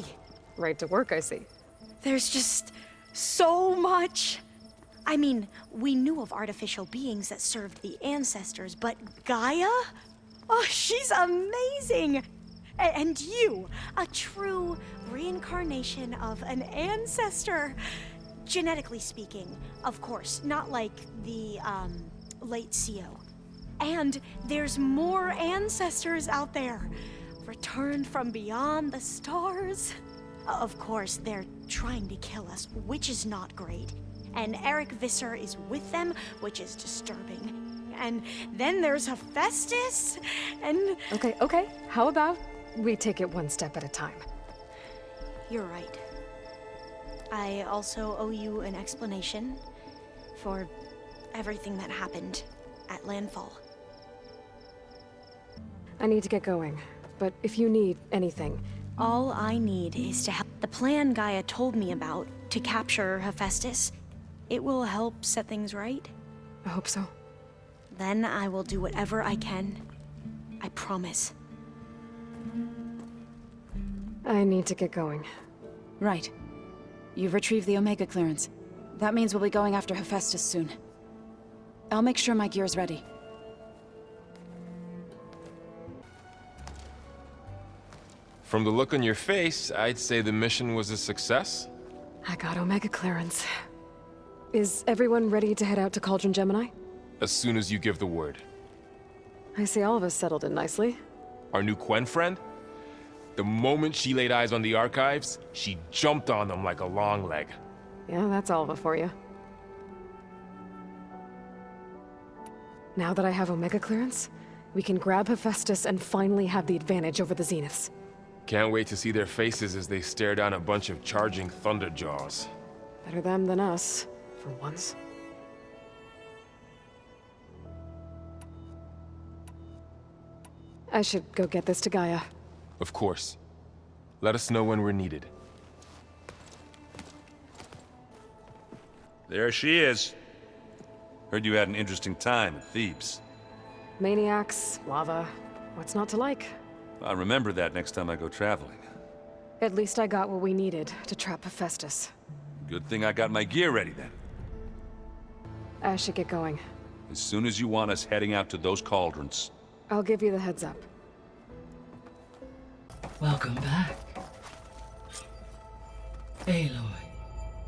aloy. Right to work, I see. There's just so much. I mean, we knew of artificial beings that served the ancestors, but Gaia? Oh, she's amazing! And you, a true reincarnation of an ancestor. Genetically speaking, of course, not like the, late CO. And there's more ancestors out there, returned from beyond the stars. Of course, they're trying to kill us, which is not great. And Eric Visser is with them, which is disturbing. And then there's Hephaestus, and... Okay. How about we take it one step at a time? You're right. I also owe you an explanation for everything that happened at Landfall. I need to get going, but if you need anything... All I need is to help. The plan Gaia told me about to capture Hephaestus, it will help set things right. I hope so. Then I will do whatever I can. I promise. I need to get going. Right. You've retrieved the Omega clearance. That means we'll be going after Hephaestus soon. I'll make sure my gear's ready. From the look on your face, I'd say the mission was a success. I got Omega clearance. Is everyone ready to head out to Cauldron Gemini? As soon as you give the word. I see all of us settled in nicely. Our new Quen friend? The moment she laid eyes on the archives, she jumped on them like a long leg. Yeah, that's Alva for you. Now that I have Omega clearance, we can grab Hephaestus and finally have the advantage over the Zeniths. Can't wait to see their faces as they stare down a bunch of charging Thunderjaws. Better them than us, for once. I should go get this to Gaia. Of course. Let us know when we're needed. There she is. Heard you had an interesting time at Thebes. Maniacs, lava, what's not to like? I'll remember that next time I go traveling. At least I got what we needed to trap Hephaestus. Good thing I got my gear ready then. I should get going. As soon as you want us heading out to those cauldrons. I'll give you the heads up. Welcome back. Aloy,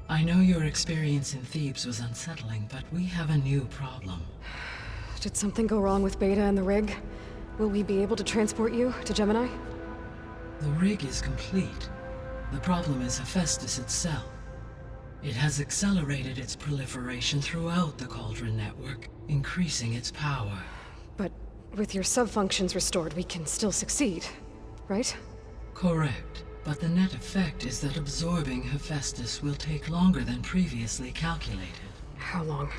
I know your experience in Thebes was unsettling, but we have a new problem. Did something go wrong with Beta and the rig? Will we be able to transport you to Gemini? The rig is complete. The problem is Hephaestus itself. It has accelerated its proliferation throughout the Cauldron network, increasing its power. But with your sub-functions restored, we can still succeed, right? Correct. But the net effect is that absorbing Hephaestus will take longer than previously calculated. How long?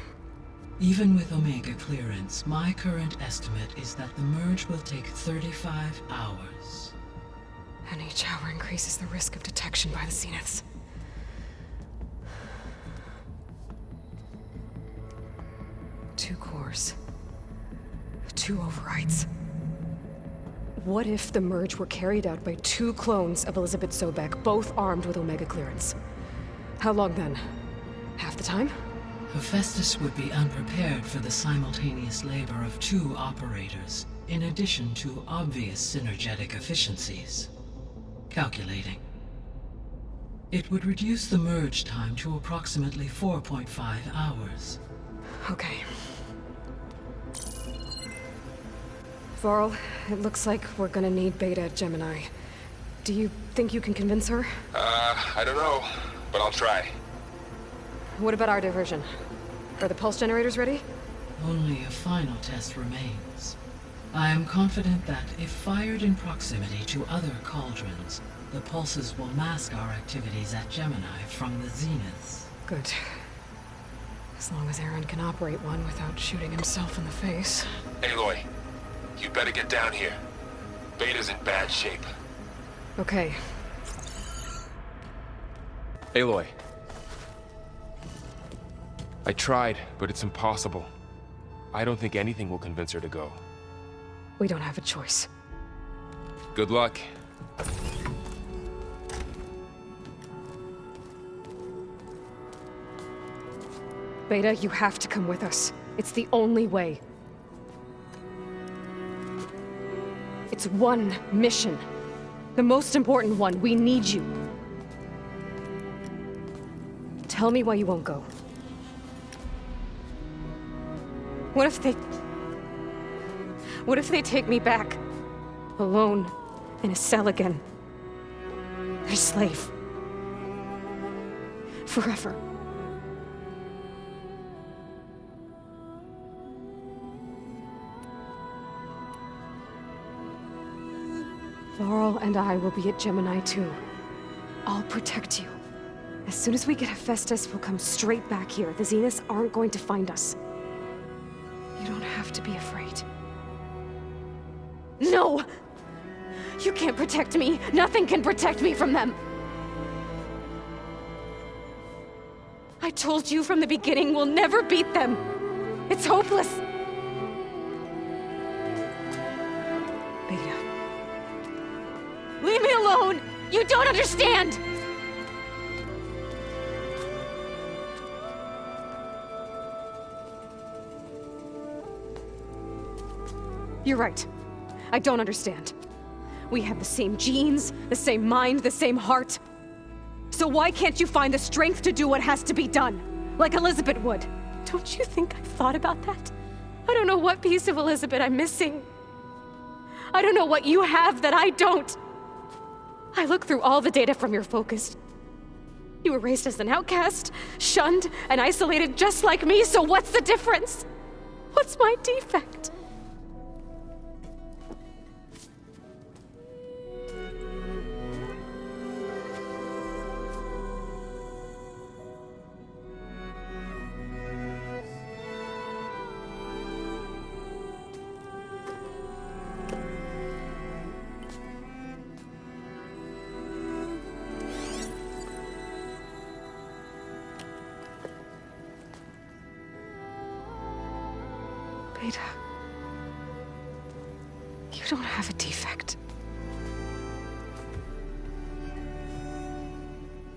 Even with Omega clearance, my current estimate is that the merge will take 35 hours. And each hour increases the risk of detection by the Zeniths. Two cores. Two overrides. What if the merge were carried out by two clones of Elizabeth Sobek, both armed with Omega clearance? How long then? Half the time? Hephaestus would be unprepared for the simultaneous labor of two operators, in addition to obvious synergetic efficiencies. Calculating. It would reduce the merge time to approximately 4.5 hours. Okay. Varl, it looks like we're gonna need Beta at Gemini. Do you think you can convince her? I don't know, but I'll try. What about our diversion? Are the pulse generators ready? Only a final test remains. I am confident that if fired in proximity to other cauldrons, the pulses will mask our activities at Gemini from the Zeniths. Good. As long as Aaron can operate one without shooting himself in the face. Aloy, you better get down here. Beta's in bad shape. Okay. Aloy. I tried, but it's impossible. I don't think anything will convince her to go. We don't have a choice. Good luck. Beta, you have to come with us. It's the only way. It's one mission. The most important one. We need you. Tell me why you won't go. What if they take me back? Alone, in a cell again. Their slave. Forever. Laurel and I will be at Gemini too. I'll protect you. As soon as we get Hephaestus, we'll come straight back here. The Zeniths aren't going to find us. You don't have to be afraid. No! You can't protect me. Nothing can protect me from them. I told you from the beginning we'll never beat them. It's hopeless. Beta. Leave me alone! You don't understand! You're right. I don't understand. We have the same genes, the same mind, the same heart. So why can't you find the strength to do what has to be done? Like Elizabeth would. Don't you think I've thought about that? I don't know what piece of Elizabeth I'm missing. I don't know what you have that I don't. I look through all the data from your focus. You were raised as an outcast, shunned, and isolated just like me, so what's the difference? What's my defect? Beta, you don't have a defect.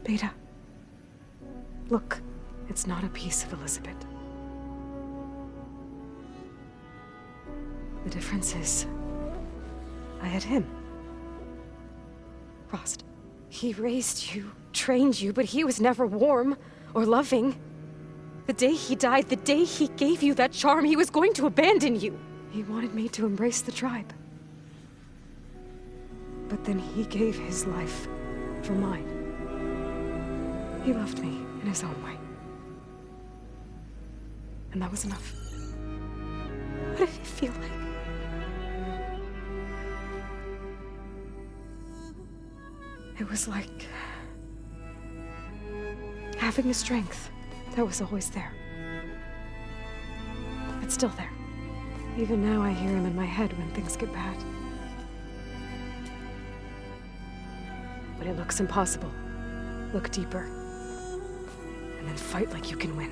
Beta, look, it's not a piece of Elizabeth. The difference is, I had him. Frost. He raised you, trained you, but he was never warm or loving. The day he died, the day he gave you that charm, he was going to abandon you. He wanted me to embrace the tribe. But then he gave his life for mine. He loved me in his own way. And that was enough. What did it feel like? It was like having a strength that was always there. It's still there. Even now I hear him in my head when things get bad. But it looks impossible. Look deeper. And then fight like you can win.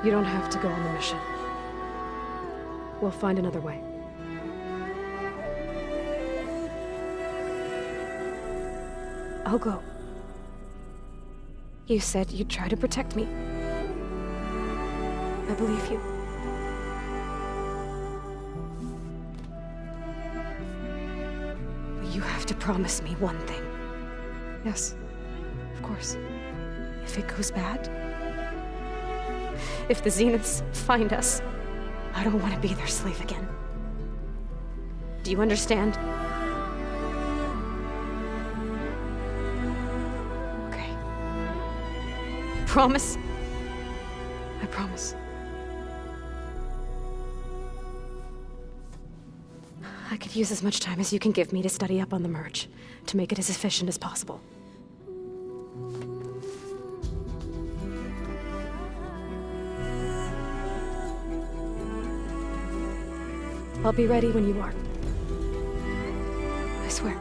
You don't have to go on the mission. We'll find another way. I'll go. You said you'd try to protect me. I believe you. But you have to promise me one thing. Yes, of course. If it goes bad, if the Zeniths find us, I don't want to be their slave again. Do you understand? Okay. Promise? I promise. I could use as much time as you can give me to study up on the merge, to make it as efficient as possible. I'll be ready when you are. I swear.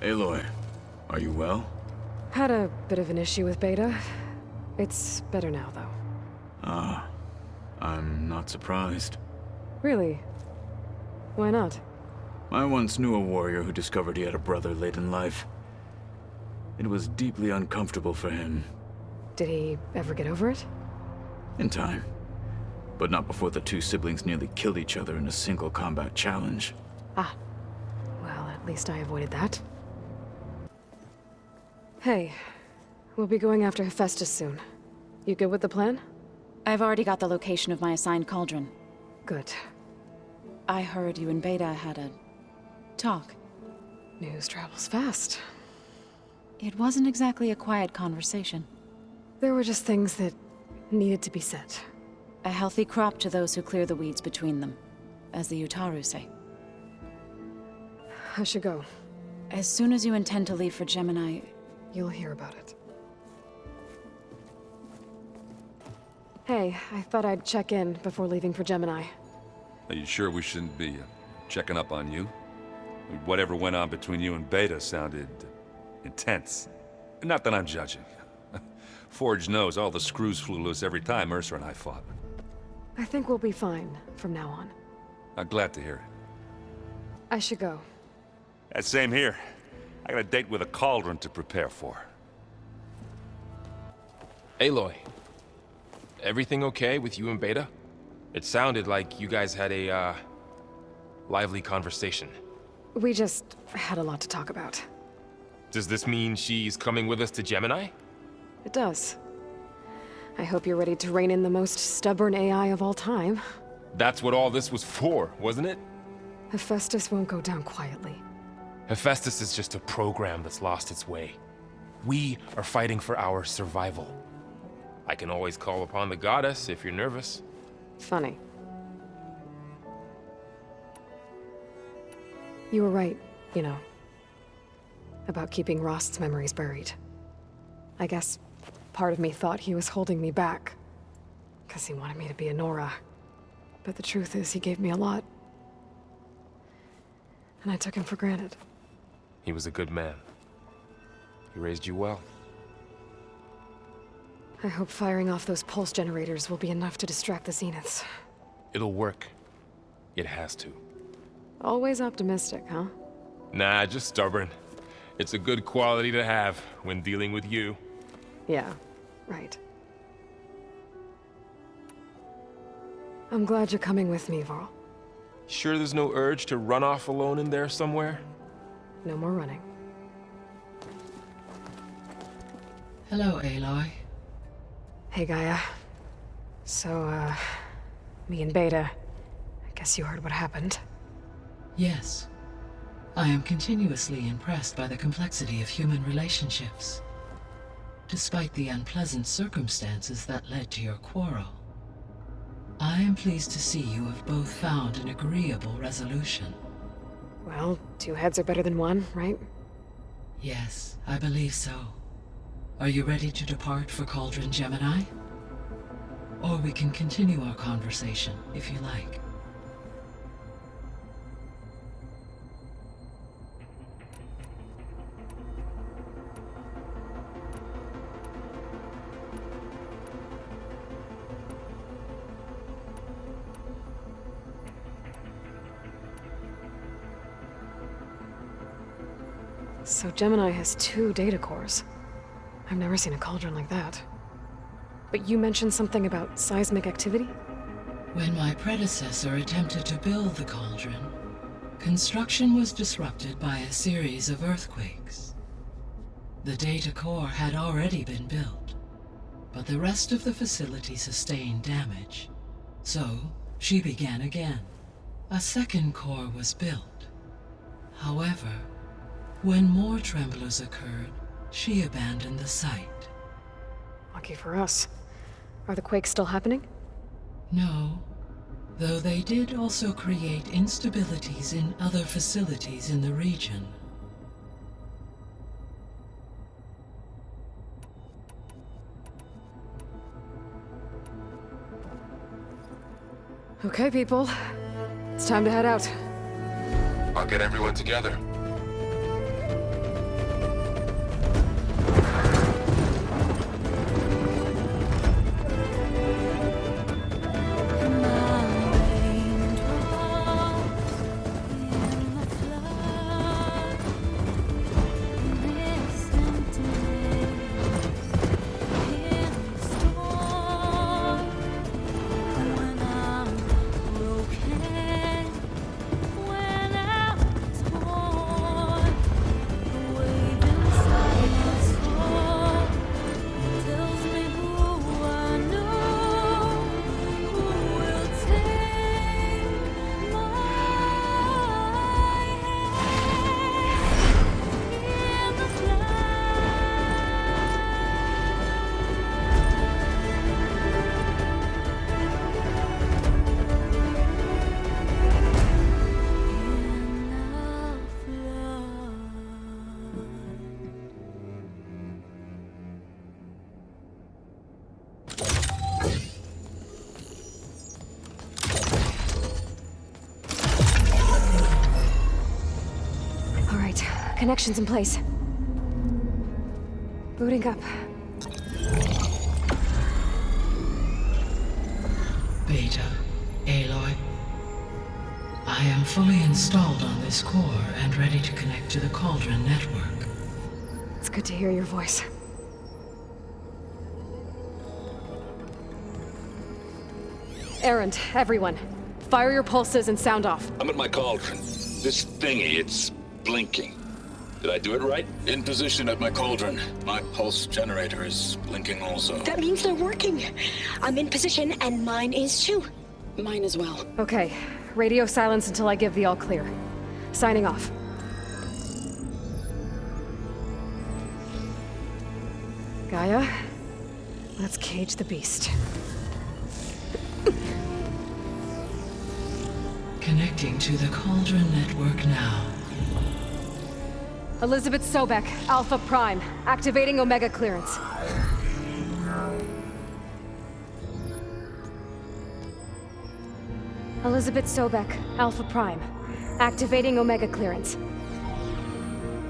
Aloy, are you well? Had a bit of an issue with Beta. It's better now, though. Ah, I'm not surprised. Really? Why not? I once knew a warrior who discovered he had a brother late in life. It was deeply uncomfortable for him. Did he ever get over it? In time. But not before the two siblings nearly killed each other in a single combat challenge. Ah. Well, at least I avoided that. Hey, we'll be going after Hephaestus soon. You good with the plan? I've already got the location of my assigned cauldron. Good. I heard you and Beta had a talk. News travels fast. It wasn't exactly a quiet conversation. There were just things that needed to be said. A healthy crop to those who clear the weeds between them, as the Utaru say. I should go. As soon as you intend to leave for Gemini, You'll hear about it. Hey, I thought I'd check in before leaving for Gemini. Are you sure we shouldn't be checking up on you? Whatever went on between you and Beta sounded intense. Not that I'm judging. Forge knows all the screws flew loose every time Mercer and I fought. I think we'll be fine from now on. I'm glad to hear it. I should go. Same here. I got a date with a cauldron to prepare for. Aloy, everything okay with you and Beta? It sounded like you guys had a, lively conversation. We just had a lot to talk about. Does this mean she's coming with us to Gemini? It does. I hope you're ready to rein in the most stubborn AI of all time. That's what all this was for, wasn't it? Hephaestus won't go down quietly. Hephaestus is just a program that's lost its way. We are fighting for our survival. I can always call upon the goddess if you're nervous. Funny. You were right, you know, about keeping Rost's memories buried. I guess part of me thought he was holding me back, because he wanted me to be a Nora. But the truth is, he gave me a lot. And I took him for granted. He was a good man. He raised you well. I hope firing off those pulse generators will be enough to distract the Zeniths. It'll work. It has to. Always optimistic, huh? Nah, just stubborn. It's a good quality to have when dealing with you. Yeah, right. I'm glad you're coming with me, Varl. Sure there's no urge to run off alone in there somewhere? No more running. Hello, Aloy. Hey, Gaia. So, me and Beta, I guess you heard what happened. Yes. I am continuously impressed by the complexity of human relationships. Despite the unpleasant circumstances that led to your quarrel, I am pleased to see you have both found an agreeable resolution. Well, two heads are better than one, right? Yes, I believe so. Are you ready to depart for Cauldron Gemini? Or we can continue our conversation, if you like. So Gemini has 2 data cores. I've never seen a cauldron like that. But you mentioned something about seismic activity? When my predecessor attempted to build the cauldron, construction was disrupted by a series of earthquakes. The data core had already been built, but the rest of the facility sustained damage. So, she began again. A second core was built. However, when more tremblers occurred, she abandoned the site. Lucky for us. Are the quakes still happening? No, though they did also create instabilities in other facilities in the region. Okay, people. It's time to head out. I'll get everyone together. Connections in place. Booting up. Beta, Aloy. I am fully installed on this core and ready to connect to the Cauldron network. It's good to hear your voice. Errand, everyone. Fire your pulses and sound off. I'm at my cauldron. This thingy, it's blinking. Did I do it right? In position at my cauldron. My pulse generator is blinking also. That means they're working. I'm in position, and mine is too. Mine as well. Okay. Radio silence until I give the all clear. Signing off. Gaia, let's cage the beast. Connecting to the Cauldron network now. Elizabeth Sobek, Alpha Prime, activating Omega clearance. Elizabeth Sobek, Alpha Prime, activating Omega clearance.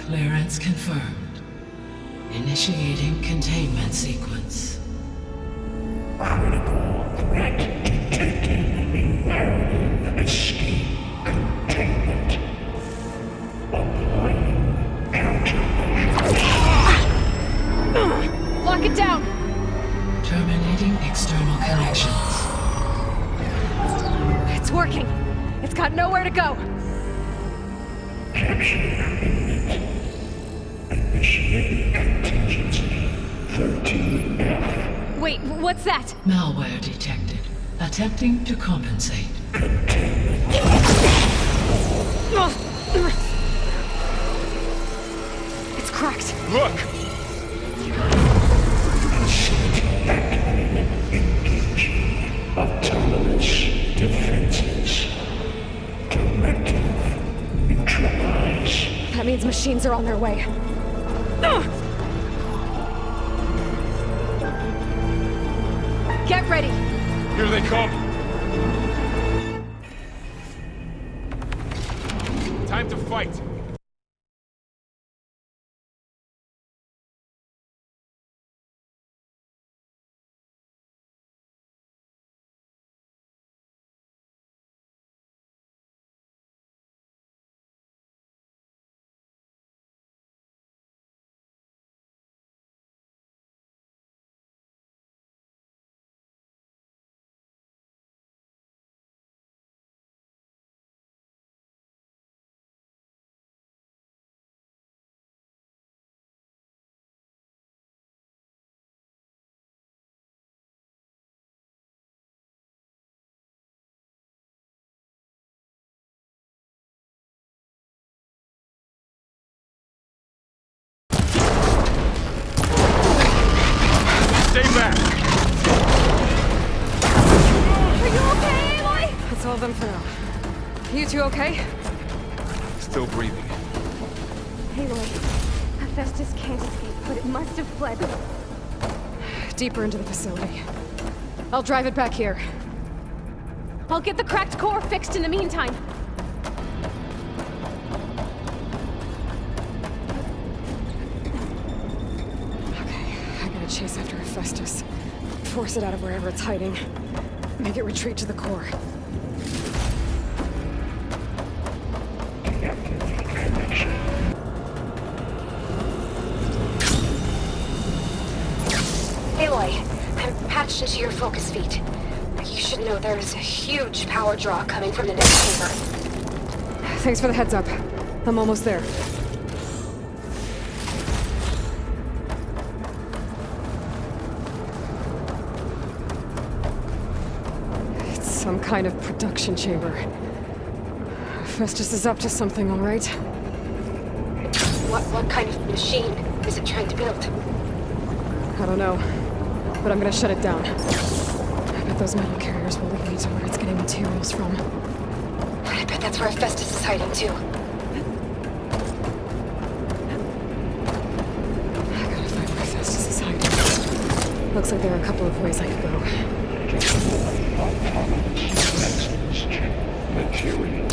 Clearance confirmed. Initiating containment sequence. Critical threat detected. Imperative escape containment. Applying countermeasures. Lock it down! Terminating external connections. It's working! It's got nowhere to go! Capture imminent. Initiating contingency 13F. Wait, what's that? Malware detected. Attempting to compensate. It's cracked. Look! Engaging autonomous defenses. Directive neutralize. That means machines are on their way. Get ready! Here they come! Time to fight! Stay back! Are you okay, Aloy? That's all of them for now. You two okay? Still breathing. Aloy, Hephaestus can't escape, but it must have fled. Deeper into the facility. I'll drive it back here. I'll get the cracked core fixed in the meantime. I gotta chase after Hephaestus. Force it out of wherever it's hiding. Make it retreat to the core. Aloy, I'm patched into your focus feed. You should know there is a huge power draw coming from the next chamber. Thanks for the heads up. I'm almost there. Some kind of production chamber. Hephaestus is up to something, all right? What kind of machine is it trying to build? I don't know, but I'm gonna shut it down. I bet those metal carriers will lead me to where it's getting materials from. I bet that's where Hephaestus is hiding too. I gotta find where Hephaestus is hiding. Looks like there are a couple of ways I could go. Material.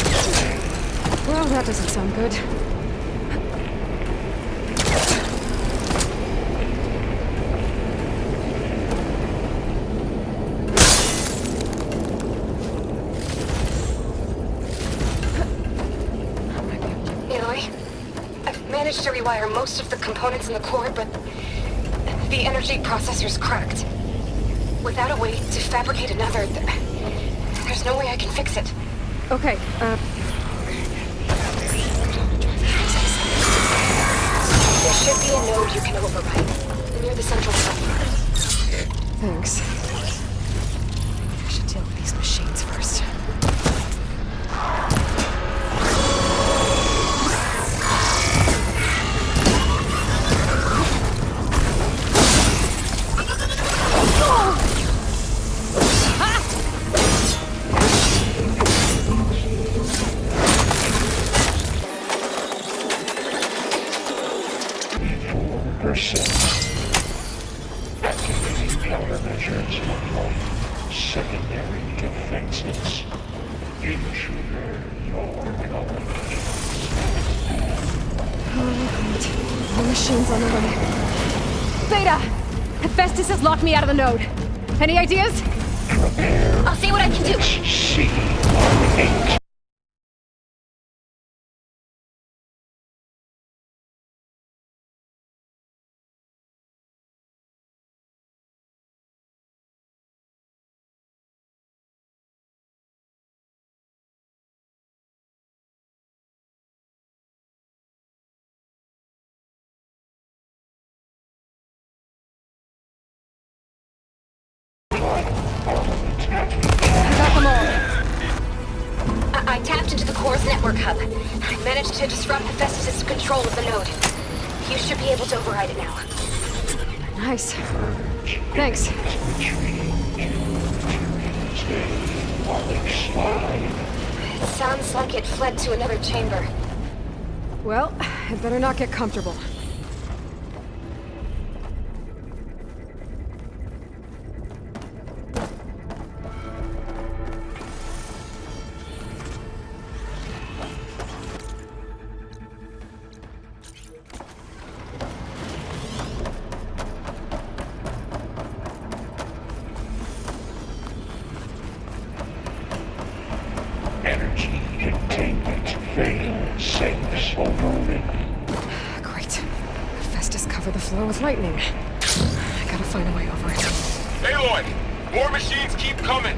Well, that doesn't sound good. managed to rewire most of the components in the core, but the energy processor's cracked. Without a way to fabricate another, there's no way I can fix it. Okay, There should be a node you can override, near the central hub. thanks. I should deal with these machines first. Activating countermeasures on secondary defenses. Intruder, your knowledge. The machine's on the way. Beta! Hephaestus has locked me out of the node. Any ideas? Prepare. I'll see what I can do. C-18. I got them all. I tapped into the core's network hub. I managed to disrupt Hephaestus' control of the node. You should be able to override it now. Nice. Thanks. It sounds like it fled to another chamber. Well, I'd better not get comfortable. Energy containment failed. Safe overridden. Great. Hephaestus covered the floor with lightning. I gotta find a way over it. Aloy! More machines keep coming!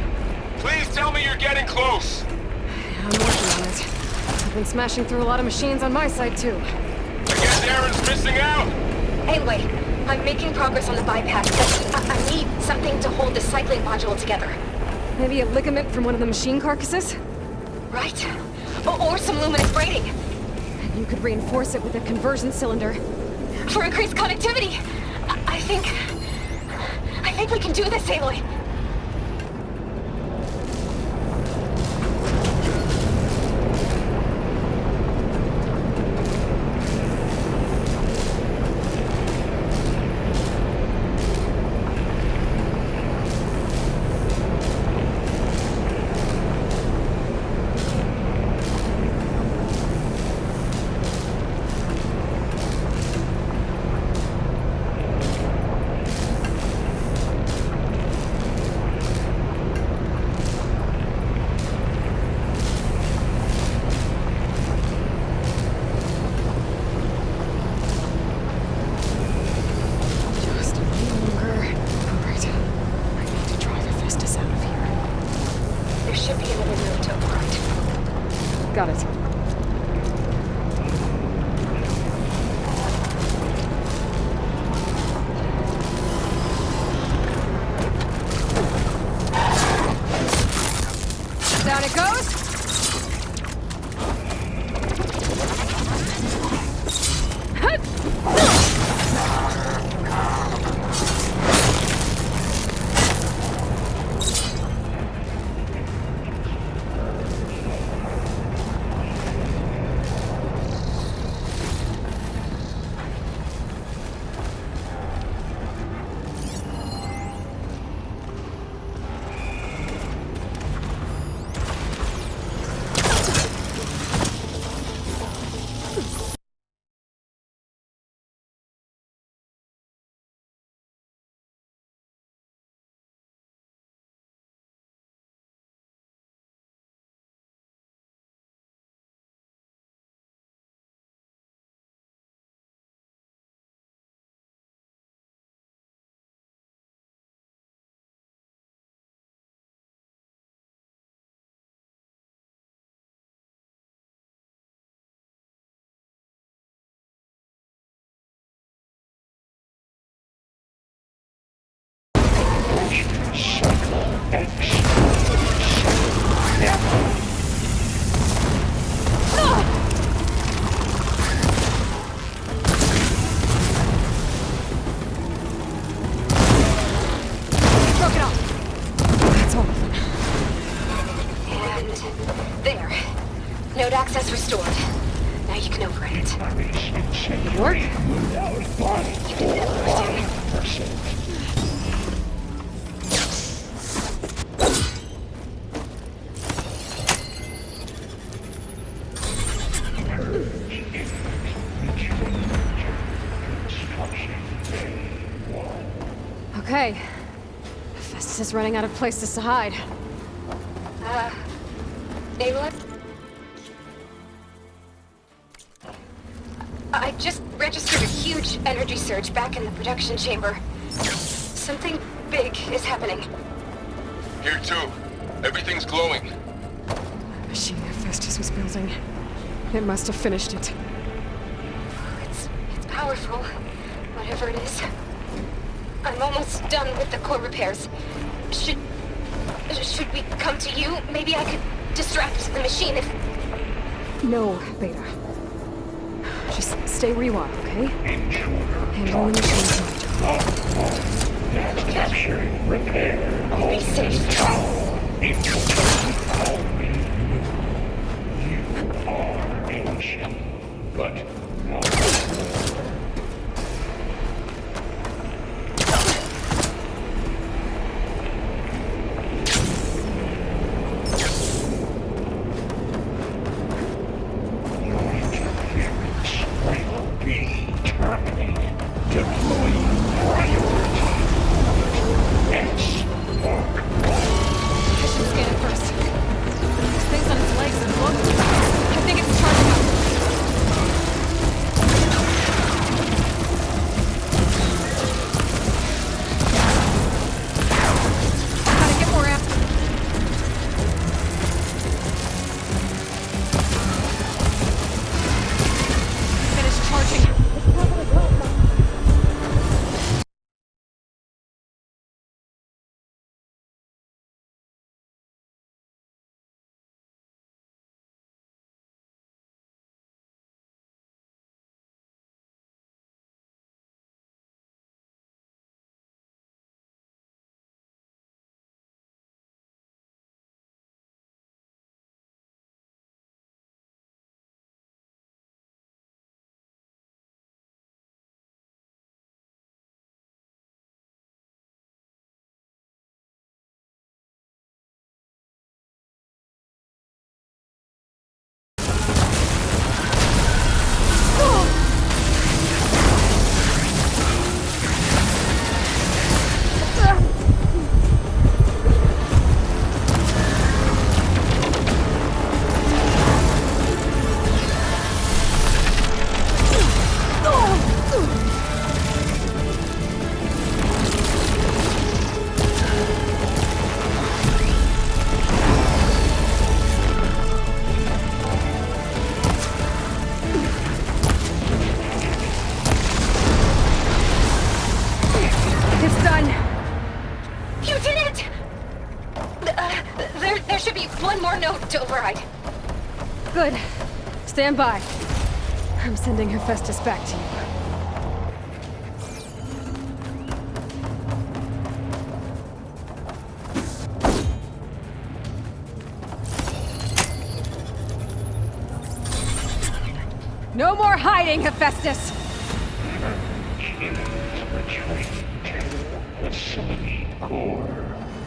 Please tell me you're getting close! Yeah, I'm working on it. I've been smashing through a lot of machines on my side, too. I guess Aaron's missing out! Anyway, I'm making progress on the bypass, but I need something to hold the cycling module together. Maybe a ligament from one of the machine carcasses? Right? Or some luminous braiding. You could reinforce it with a conversion cylinder. For increased connectivity. I think we can do this, Aloy. Okay. Hephaestus is running out of places to hide. Aloy? I just registered a huge energy surge back in the production chamber. Something big is happening. Here too. Everything's glowing. The machine Hephaestus was building. It must have finished it. It's powerful, whatever it is. I'm almost done with the core repairs. Should we come to you? Maybe I could distract the machine if... No, Beta. Just stay where you are, okay? Handling the machine. Capturing repair. I'll be safe. All we knew. You are ancient, but not. There should be one more note to override. Good. Stand by. I'm sending Hephaestus back to you. No more hiding, Hephaestus!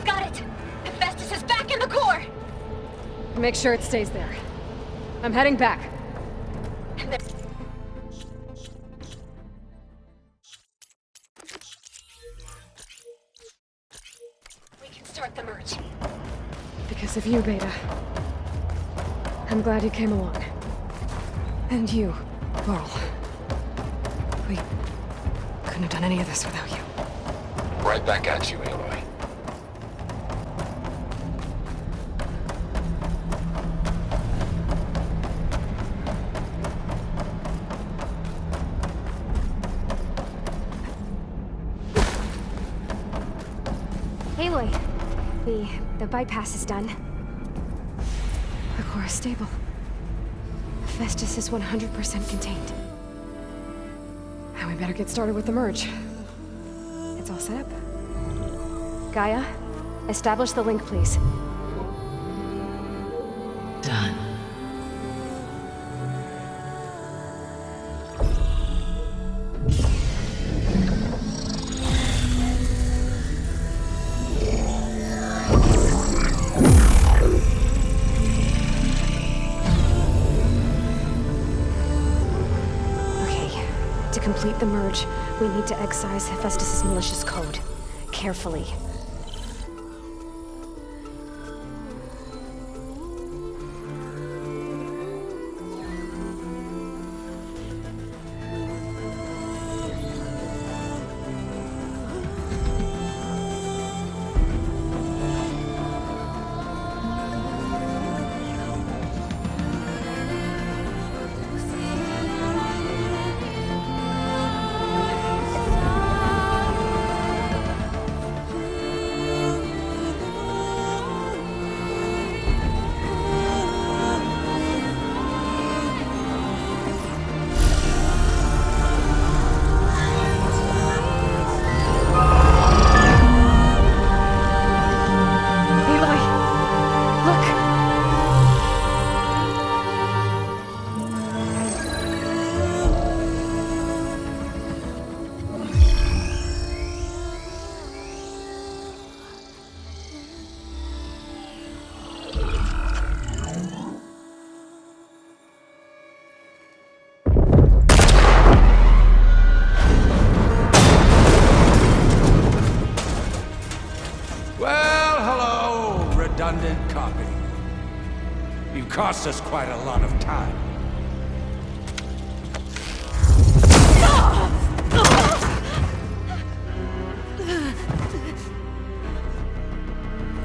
Got it! Hephaestus is back in the core! Make sure it stays there. I'm heading back. We can start the merge. Because of you, Beta. I'm glad you came along. And you, Varl. We couldn't have done any of this without you. Right back at you, Aloy. Aloy, the bypass is done. The core is stable. Hephaestus is 100% contained. And we better get started with the merge. It's all set up. Gaia, establish the link, please. Done. Okay, to complete the merge, we need to excise Hephaestus' malicious code. carefully. Redundant copy. You cost us quite a lot of time.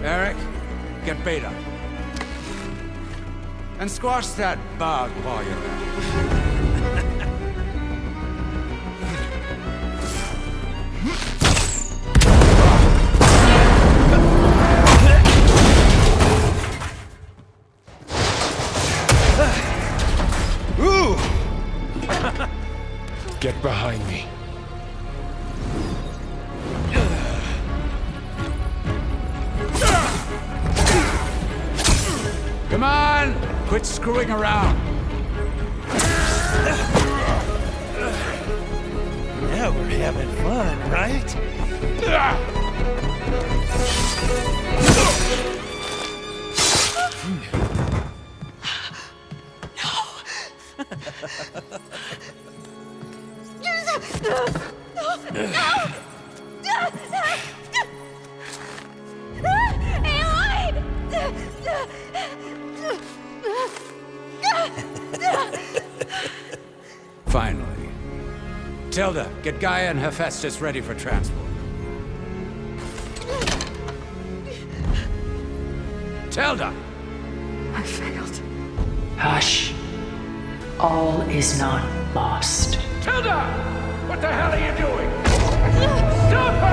Eric, get Beta. And squash that bug while you're at it. Get behind me. Come on! Quit screwing around. Now we're having fun, right? Finally. Tilda, get Gaia and Hephaestus ready for transport. Tilda! I failed. Hush. All is not lost. Tilda! What the hell are you doing? Stop